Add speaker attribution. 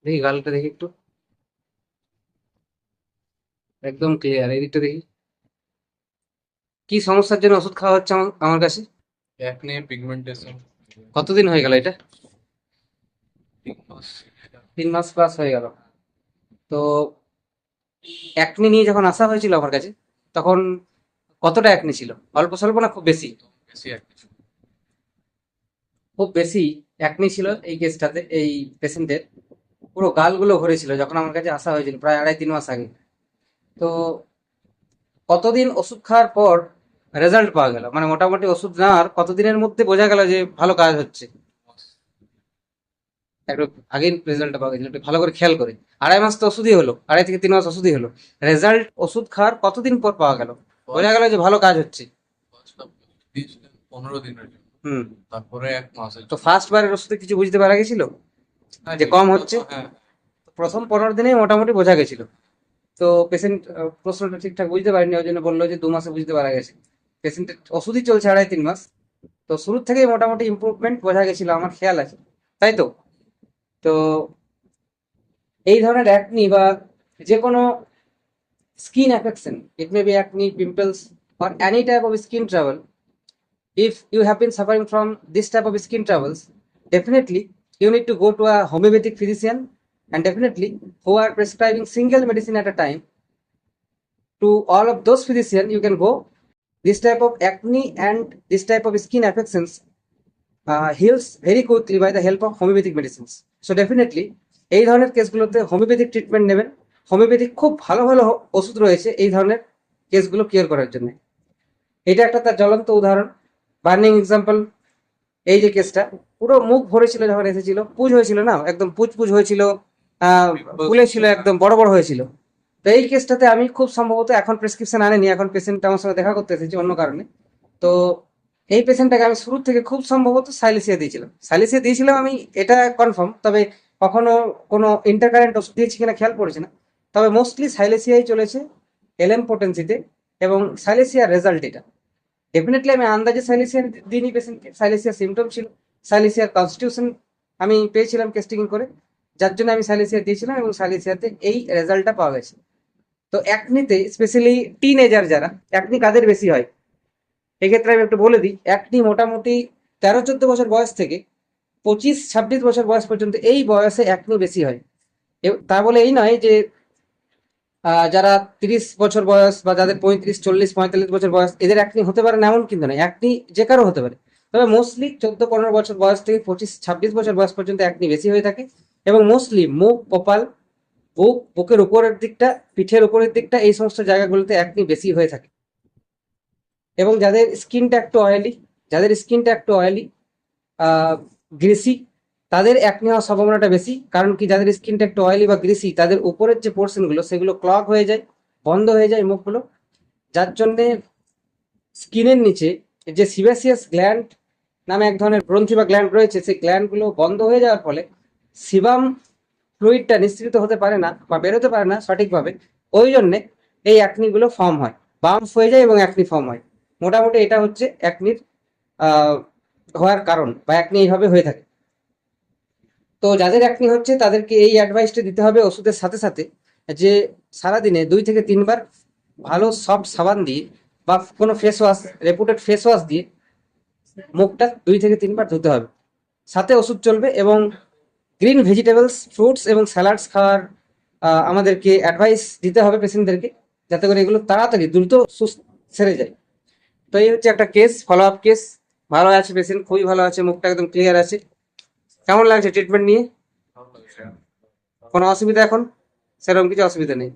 Speaker 1: দেখি গালটা দেখি একটু, একদম ক্লিয়ার। এই দিকটা দেখি। কি সমস্যার জন্য ওষুধ খাওয়া হচ্ছে আমার আমার কাছে?
Speaker 2: একনে পিগমেন্টেশন।
Speaker 1: কতদিন হয়ে গেল এটা?
Speaker 2: 3 মাস।
Speaker 1: 3 মাস প্লাস হয়ে গেল। তো একনি নিয়ে যখন আসা হয়েছিল আমার কাছে, তখন কতটা একনি ছিল? অল্প স্বল্প না খুব বেশি?
Speaker 2: বেশি একনে।
Speaker 1: খুব বেশি একনি ছিল এই কেসটাতে, এই পেশেন্টের। পুরো গালগুলো ভরেছিল যখন আমার কাছে আসা হয়েছিল প্রায় 2.5-3 মাস আগে। তো কতদিন ওষুধ খাওয়ার পর রেজাল্ট পাওয়া গেল, মানে মোটামুটি ওষুধ নেওয়ার কতদিনের মধ্যে বোঝা গেল যে ভালো কাজ হচ্ছে? একটু আগেই রেজাল্টটা পাওয়া গেছিল, একটু ভালো করে খেয়াল করে। 2.5 মাস তো ওষুধই হলো, 2.5 থেকে 3 মাস ওষুধই হলো। রেজাল্ট ওষুধ খাওয়ার কতদিন পর পাওয়া গেল, বোঝা
Speaker 2: ফার্স্ট
Speaker 1: গেল যে ভালো কাজ হচ্ছে?
Speaker 2: ফার্স্ট আপনি দিয়েছিলেন 15 দিনের জন্য,
Speaker 1: হুম।
Speaker 2: তারপরে 1 মাসের
Speaker 1: তো
Speaker 2: জন্য।
Speaker 1: ফার্স্ট বারের ওষুধে কিছু বুঝতে পারা গেছিল
Speaker 2: হ্যাঁ,
Speaker 1: যে কম
Speaker 2: কিছুটা
Speaker 1: হচ্ছে?
Speaker 2: তো হ্যাঁ।
Speaker 1: তো প্রথম 15 দিনেই মোটামুটি বোঝা গেছিল। তো পেশেন্ট প্রশ্নটা ঠিকঠাক বুঝতে পারেনি, ওই জন্য বললো যে 2 মাসে বুঝতে পারা গেছে। পেশেন্টের ওষুধই চলছে 2.5-3 মাস। তো শুরুর থেকেই মোটামুটি ইমপ্রুভমেন্ট বোঝা গেছিল, আমার খেয়াল আছে। তাই তো? তো এই ধরনের অ্যাকনি বা যে কোনো skin affection, it may be acne, pimples, or any type of skin trouble. If you have been suffering from this type of skin troubles, definitely you need to go to a homeopathic physician, and definitely who are prescribing single medicine at a time. To all of those physicians, you can go. This type of acne and this type of skin affections heals very quickly by the help of homeopathic medicines. So definitely এই ধরনের কেসগুলোতে homeopathic treatment নেবেন। Homeopathic খুব ভালো ভালো ওষুধ রয়েছে এই ধরনের কেসগুলো কিওর করার জন্য। এটা একটা তার জ্বলন্ত উদাহরণ, বার্নিং এক্সাম্পল। এই যে কেসটা, পুরো মুখ ভরেছিল যখন এসেছিল, পুজ হয়েছিল না, একদম পুজ পুজ হয়েছিল, ফুলেছিল, একদম বড় বড় হয়েছিল। তো এই কেসটাতে আমি খুব সম্ভবত, এখন প্রেসক্রিপশন আনেনি, এখন পেশেন্ট আমার সঙ্গে দেখা করতে এসেছে অন্য কারণে। তো এই পেশেন্টটাকে আমি শুরু থেকে খুব সম্ভবত সাইলেসিয়া দিয়েছিলাম। সাইলেসিয়া দিয়েছিলাম আমি, এটা কনফার্ম। তবে কখনো কোনো ইন্টারকারেন্ট ওষুধ দিয়েছি কিনা খেয়াল পড়েছে না। তবে মোস্টলি সাইলেসিয়াই চলেছে এলএম পোটেন্সিতে, এবং সাইলেসিয়ার রেজাল্ট এটা। ডেফিনেটলি আমি আন্দাজে সাইলেসিয়া দিইনি পেশেন্টকে, সাইলেসিয়া সিমটম ছিল, সাইলেসিয়ার কনস্টিটিউশন আমি পেয়েছিলাম কেস্টিং করে, যার জন্য আমি সাইলেসিয়া দিয়েছিলাম, এবং সাইলেসিয়াতে এই রেজাল্টটা পাওয়া গেছে। তো অ্যাকনিতে স্পেশালি টিনেজার যারা, অ্যাকনি কাদের বেশি হয় এক্ষেত্রে আমি একটু বলে দিই। অ্যাকনি মোটামুটি 13-14 বছর বয়স থেকে 25-26 বছর বয়স পর্যন্ত, এই বয়সে অ্যাকনি বেশি হয়। তা বলে এই নয় যে যারা 30 বছর বয়স বা যাদের 35, 40, 45 বছর বয়স এদের অ্যাকনি হতে পারে না, এমন কিন্তু নয়। অ্যাকনি যে কারো হতে পারে। তবে মোস্টলি 14-15 বছর বয়স থেকে 25-26 বছর বয়স পর্যন্ত অ্যাকনি বেশি হয়ে থাকে। এবং মোস্টলি মুখ, কপাল, বুক, বুকের উপরের দিকটা, পিঠের উপরের দিকটা, এই সমস্ত জায়গাগুলোতে অ্যাকনি বেশি হয়ে থাকে। এবং যাদের স্কিনটা একটু অয়েলি, যাদের স্কিনটা একটু অয়েলি, গ্রিসি, তাদের অ্যাকনি হওয়ার সম্ভাবনাটা বেশি। কারণ কি, যাদের স্কিনটা একটু অয়েলি বা গ্রিসি, তাদের উপরের যে পোর্শনগুলো সেগুলো ক্লগ হয়ে যায়, বন্ধ হয়ে যায় মুখগুলো, যার জন্যে স্কিনের নিচে যে সিবাসিয়াস গ্ল্যান্ড নামে এক ধরনের গ্রন্থি বা গ্ল্যান্ড রয়েছে, সেই গ্ল্যান্ডগুলো বন্ধ হয়ে যাওয়ার ফলে সিবাম ফ্লুইডটা নিঃসৃত হতে পারে না বা বেরোতে পারে না সঠিকভাবে। ওই জন্যে এই অ্যাকনিগুলো ফর্ম হয়, বাম্পস হয়ে যায় এবং অ্যাকনি ফর্ম হয়। মোটামুটি এটা হচ্ছে অ্যাকনির হওয়ার কারণ, বা অ্যাকনি এইভাবে হয়ে থাকে। তো যাদের অ্যাকনি হচ্ছে তাদেরকে এই অ্যাডভাইসটা দিতে হবে ওষুধের সাথে সাথে, যে সারাদিনে 2 থেকে 3 বার ভালো সফট সাবান দিয়ে বা কোনো ফেস ওয়াশ, রেপুটেড ফেস ওয়াশ দিয়ে মুখটা 2 থেকে 3 বার ধুতে হবে। সাথে ওষুধ চলবে, এবং গ্রিন ভেজিটেবলস, ফ্রুটস এবং স্যালাডস খাওয়ার আমাদেরকে অ্যাডভাইস দিতে হবে পেশেন্টদেরকে, যাতে করে এগুলো তাড়াতাড়ি দ্রুত সুস্থ সেরে যায়। তো এই হচ্ছে একটা কেস, ফলো আপ কেস। ভালো আছে পেশেন্ট, খুবই ভালো আছে, মুখটা একদম ক্লিয়ার আছে। কেমন লাগছে ট্রিটমেন্ট নিয়ে?
Speaker 2: ভালো লাগছে।
Speaker 1: কোনো অসুবিধা এখন? সেরকম কিছু অসুবিধা নেই।